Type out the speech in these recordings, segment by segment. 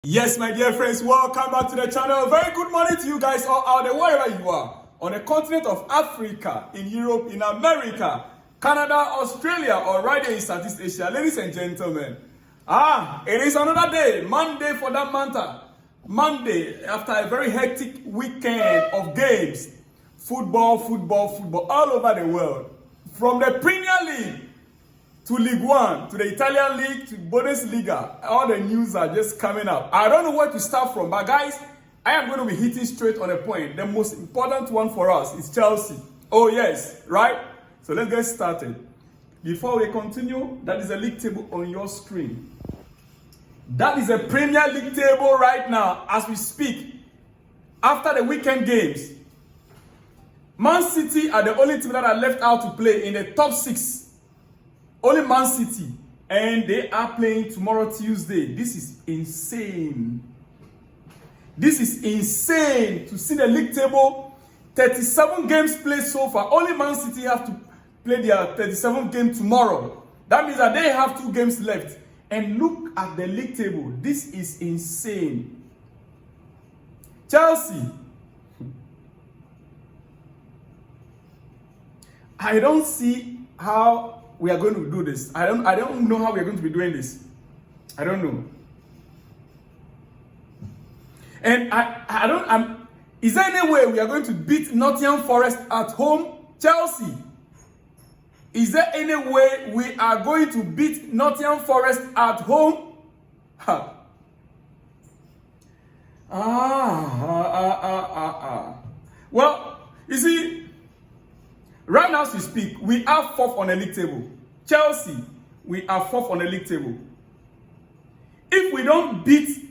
Yes, my dear friends, welcome back to the channel. Very good morning to you guys all out there, wherever you are. On the continent of Africa, in Europe, in America, Canada, Australia, or right here in Southeast Asia. Ladies and gentlemen, it is another day, Monday for that matter. Monday, after a very hectic weekend of games. Football, all over the world. From the Premier League to League One, to the Italian League, to Bundesliga, all the news are just coming up. I don't know where to start from, but guys, I am going to be hitting straight on a point. The most important one for us is Chelsea. Oh yes, right? So let's get started. Before we continue, that is a league table on your screen. That is a Premier League table right now as we speak. After the weekend games, Man City are the only team that are left out to play in the top 6. Only Man City, and they are playing tomorrow, Tuesday. This is insane. This is insane to see the league table. 37 games played so far. Only Man City have to play their 37th game tomorrow. That means that they have 2 games left. And look at the league table. This is insane. Chelsea. I don't see how we are going to do this. I don't know how we are going to be doing this. I don't know. And is there any way we are going to beat Nottingham Forest at home? Chelsea. Is there any way we are going to beat Nottingham Forest at home? Well, you see, right now as we speak, we are 4th on the league table. Chelsea, we are 4th on the league table. If we don't beat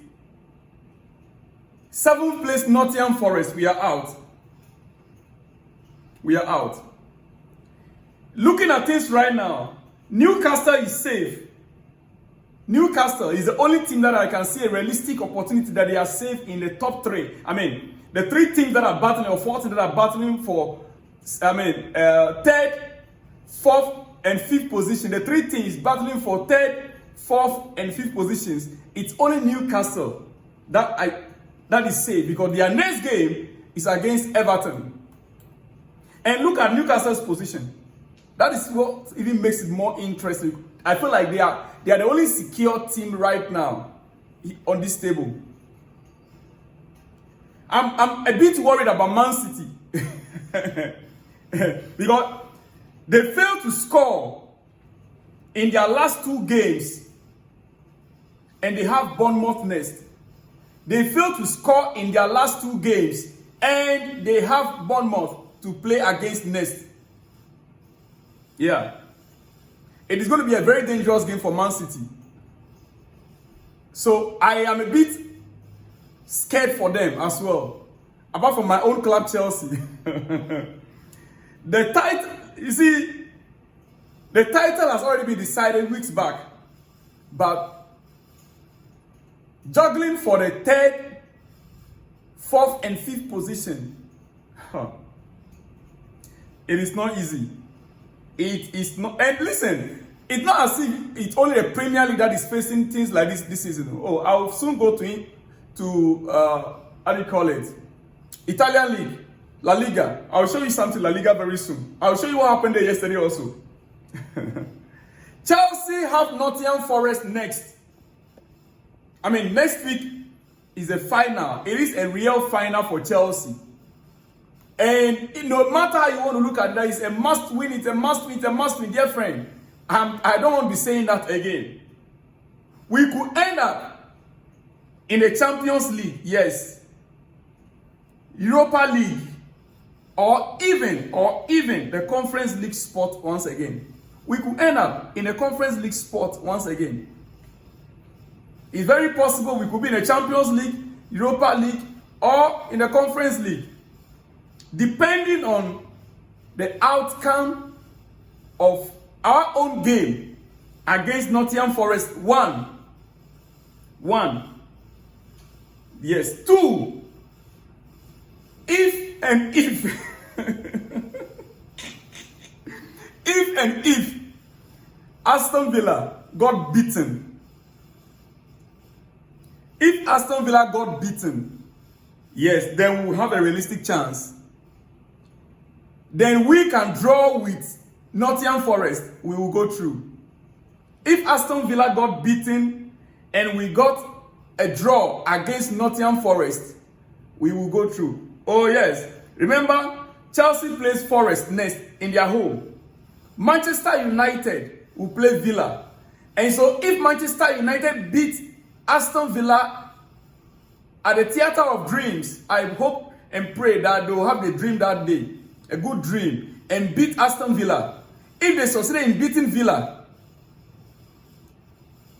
7th place Nottingham Forest, we are out. We are out. Looking at things right now, Newcastle is safe. Newcastle is the only team that I can see a realistic opportunity that they are safe in the top 3. I mean, the 3 teams that are battling, or 4 teams that are battling for 3rd, 4th, and 5th position. The 3 teams battling for 3rd, 4th, and 5th positions. It's only Newcastle that is safe because their next game is against Everton. And look at Newcastle's position. That is what even makes it more interesting. I feel like they are the only secure team right now on this table. I'm a bit worried about Man City. Because they failed to score in their last 2 games, and they have Bournemouth next. They failed to score in their last 2 games, and they have Bournemouth to play against next. Yeah. It is going to be a very dangerous game for Man City. So I am a bit scared for them as well. Apart from my own club, Chelsea. The title, you see, the title has already been decided weeks back. But juggling for the 3rd, 4th, and 5th position, it is not easy. It is not, and listen, it's not as if it's only the Premier League that is facing things like this season. Oh, I'll soon go to how do you call it? Italian League. La Liga. I'll show you something La Liga very soon. I'll show you what happened there yesterday also. Chelsea have Nottingham Forest next. I mean, next week is a final. It is a real final for Chelsea. And no matter how you want to look at that, it's a must win, it's a must win, it's a must win, dear friend. I don't want to be saying that again. We could end up in the Champions League, yes. Europa League. Or even the Conference League spot once again. We could end up in the Conference League spot once again. It's very possible we could be in the Champions League, Europa League, or in the Conference League. Depending on the outcome of our own game against Nottingham Forest. 1. Yes. 2. If Aston Villa got beaten If Aston Villa got beaten, yes, then we'll have a realistic chance. Then we can draw with Nottingham Forest. We will go through. If Aston Villa got beaten and we got a draw against Nottingham Forest, we will go through. Oh yes. Remember, Chelsea plays Forest next in their home. Manchester United will play Villa. And so if Manchester United beat Aston Villa at the Theatre of Dreams, I hope and pray that they will have the dream that day, a good dream, and beat Aston Villa. If they succeed in beating Villa,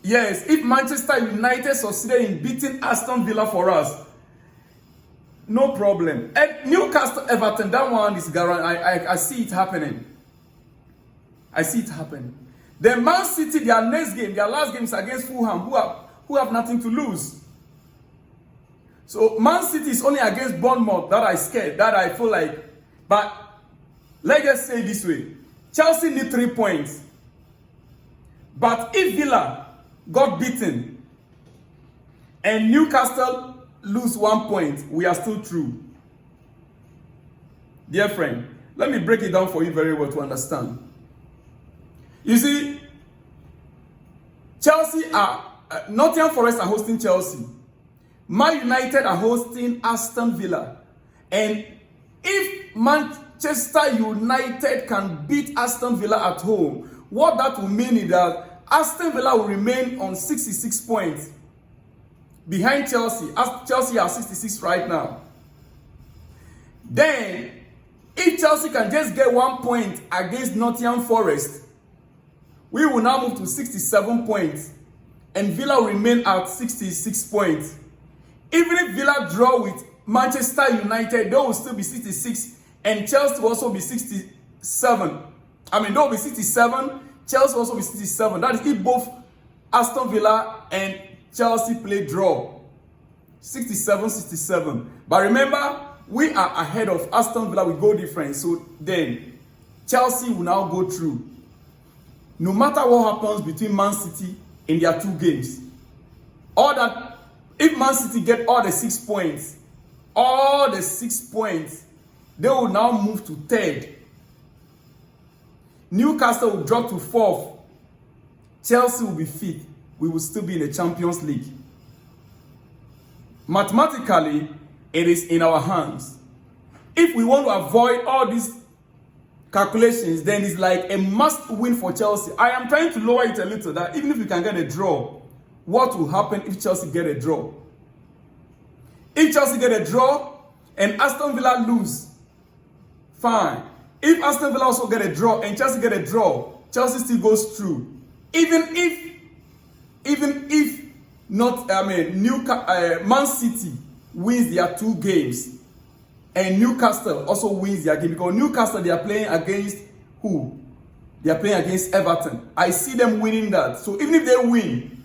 yes, if Manchester United succeeded in beating Aston Villa for us, no problem. And Newcastle Everton, that one is guaranteed. I see it happening. I see it happening. Then Man City, their next game, their last game is against Fulham, who have nothing to lose. So Man City is only against Bournemouth that I scared, that I feel like. But let's just say this way. Chelsea need 3 points. But if Villa got beaten and Newcastle lose 1 point, we are still through. Dear friend, let me break it down for you very well to understand. You see, Nottingham Forest are hosting Chelsea. Man United are hosting Aston Villa. And if Manchester United can beat Aston Villa at home, what that will mean is that Aston Villa will remain on 66 points behind Chelsea. As Chelsea are 66 right now. Then, if Chelsea can just get 1 point against Nottingham Forest, we will now move to 67 points. And Villa will remain at 66 points. Even if Villa draw with Manchester United, they will still be 66. And Chelsea will also be 67. I mean, they will be 67. Chelsea will also be 67. That is if both Aston Villa and Chelsea play draw. 67-67. But remember, we are ahead of Aston Villa with goal difference. So then, Chelsea will now go through. No matter what happens between Man City in their 2 games, all that, if Man City get all the 6 points, they will now move to 3rd. Newcastle will drop to 4th. Chelsea will be 5th. We will still be in the Champions League. Mathematically, it is in our hands. If we want to avoid all these calculations, then it's like a must win for Chelsea. I am trying to lower it a little, that even if we can get a draw, what will happen if Chelsea get a draw? If Chelsea get a draw and Aston Villa lose, fine. If Aston Villa also get a draw and Chelsea get a draw, Chelsea still goes through. Even if not, Man City wins their 2 games and Newcastle also wins their game, because Newcastle, they are playing against who? They are playing against Everton. I see them winning that. So even if they win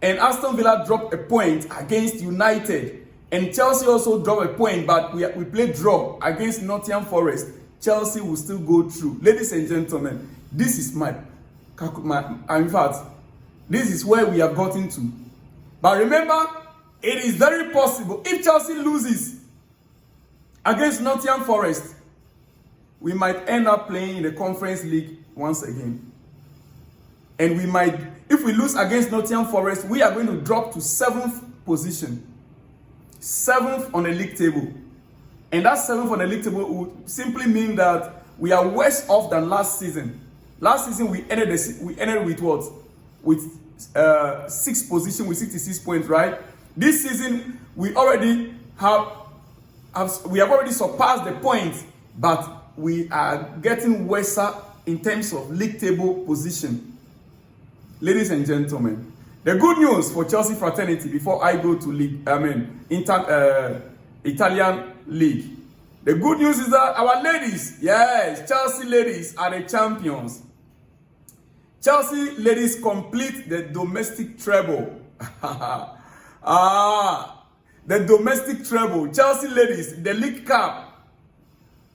and Aston Villa drop a point against United and Chelsea also drop a point, but we play draw against Nottingham Forest, Chelsea will still go through. Ladies and gentlemen, this is in fact, this is where we have gotten to. But remember, it is very possible if Chelsea loses against Nottingham Forest, we might end up playing in the Conference League once again. And we might, if we lose against Nottingham Forest, we are going to drop to 7th position. 7th on the league table. And that 7th on the league table would simply mean that we are worse off than last season. Last season we ended with what? With 6th position with 66 points, right? This season we already have already surpassed the points, but we are getting worse in terms of league table position. Ladies and gentlemen, the good news for Chelsea fraternity before I go to Italian league. The good news is that our ladies, yes, Chelsea ladies are the champions. Chelsea ladies complete the domestic treble. The domestic treble. Chelsea ladies, the League Cup.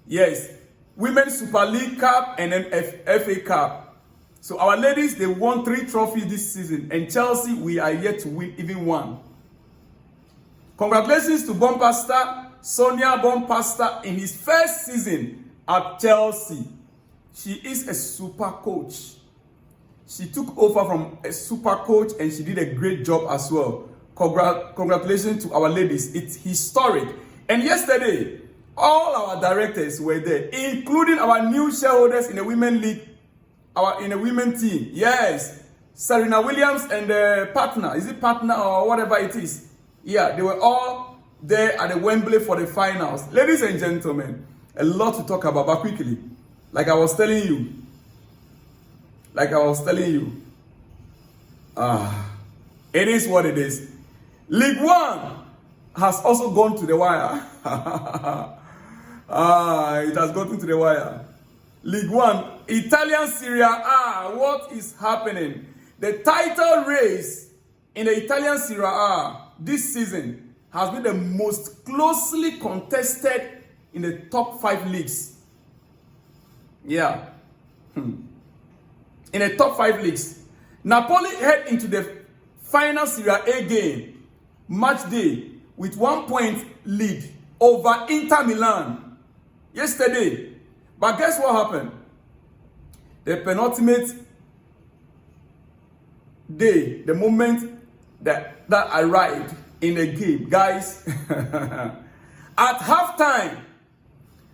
Yes, Women's Super League Cup and then FA Cup. So our ladies, they won 3 trophies this season. And Chelsea, we are yet to win even one. Congratulations to Bompasta, Sonia Bompasta, in his first season at Chelsea. She is a super coach. She took over from a super coach and she did a great job as well. Congratulations to our ladies. It's historic. And yesterday, all our directors were there, including our new shareholders in the women league, in the women team. Yes, Serena Williams and the partner. Is it partner or whatever it is? Yeah, they were all there at the Wembley for the finals. Ladies and gentlemen, a lot to talk about, but quickly, like I was telling you, it is what it is. League One has also gone to the wire. It has gotten to the wire. League One, Italian Serie A. What is happening? The title race in the Italian Serie A this season has been the most closely contested in the top 5 leagues. Yeah. In the top 5 leagues. Napoli head into the final Serie A game, match day, with 1 point lead over Inter Milan yesterday. But guess what happened? The penultimate day, the moment that arrived in the game, guys, at halftime,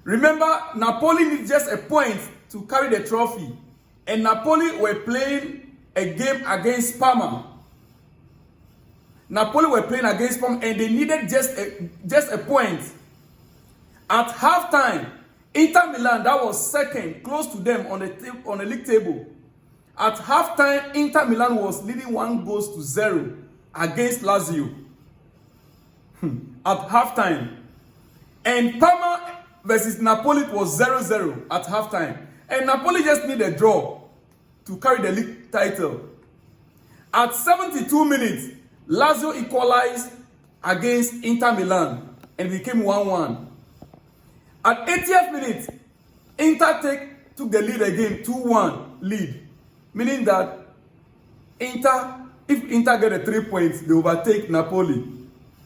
remember, Napoli needs just a point to carry the trophy. And Napoli were playing a game against Parma. Napoli were playing against Parma and they needed just a point. At halftime, Inter Milan, that was second, close to them on the league table. At halftime, Inter Milan was leading 1-0 against Lazio. At halftime. And Parma versus Napoli was 0-0 at halftime. And Napoli just need a draw to carry the league title. At 72 minutes, Lazio equalized against Inter Milan and became 1-1. At 80th minute, Inter took the lead again, 2-1 lead. Meaning that if Inter get the 3 points, they overtake Napoli.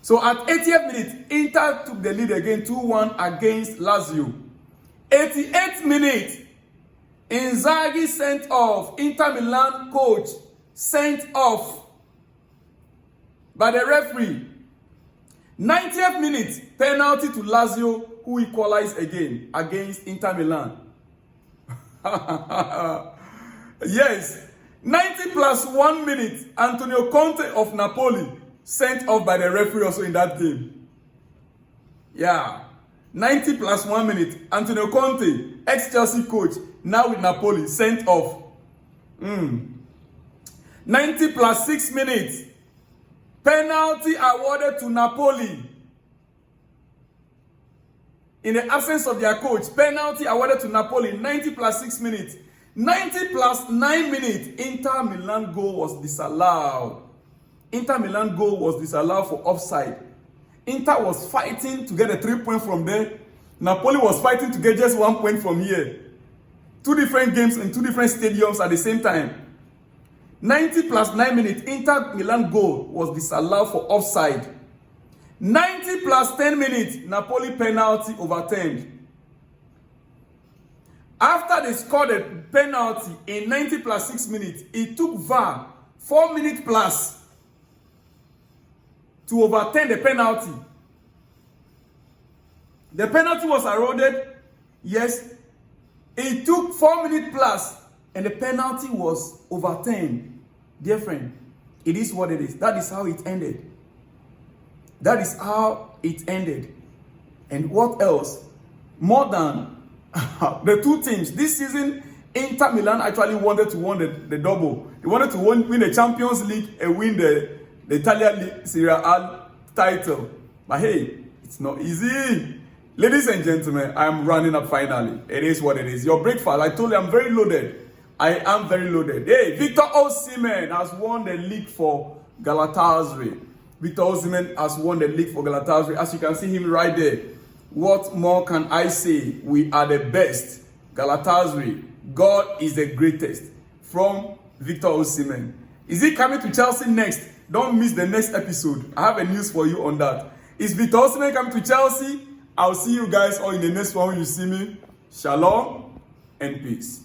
So at 80th minute, Inter took the lead again, 2-1 against Lazio. 88th minute, Inzaghi sent off. Inter Milan coach sent off by the referee. 90th minute, penalty to Lazio, who equalized again against Inter Milan. Yes, 90 plus 1 minute, Antonio Conte of Napoli sent off by the referee also in that game. Yeah, 90 plus 1 minute, Antonio Conte, ex-Chelsea coach, now with Napoli, sent off. 90 plus 6 minutes, penalty awarded to Napoli. In the absence of their coach, penalty awarded to Napoli, 90 plus 6 minutes. 90 plus 9 minutes, Inter Milan goal was disallowed. Inter Milan goal was disallowed for offside. Inter was fighting to get a 3 point from there. Napoli was fighting to get just 1 point from here. 2 different games in 2 different stadiums at the same time. 90 plus 9 minutes, Inter Milan goal was disallowed for offside. 90 plus 10 minutes, Napoli penalty overturned. After they scored a penalty in 90 plus 6 minutes, it took VAR 4 minutes plus to overturn the penalty. The penalty was awarded, yes. It took 4 minutes plus and the penalty was overturned. Dear friend, it is what it is. That is how it ended. That is how it ended. And what else? More than the 2 teams. This season, Inter Milan actually wanted to win the double. They wanted to win the Champions League and win the Italian Serie A title. But hey, it's not easy. Ladies and gentlemen, I am running up finally. It is what it is. Your breakfast, I told you I'm very loaded. I am very loaded. Hey, Victor Osimhen has won the league for Galatasaray. Victor Osimhen has won the league for Galatasaray. As you can see him right there. What more can I say? We are the best. Galatasaray. God is the greatest. From Victor Osimhen. Is he coming to Chelsea next? Don't miss the next episode. I have a news for you on that. Is Victor Osimhen coming to Chelsea? I'll see you guys all in the next one when you see me. Shalom and peace.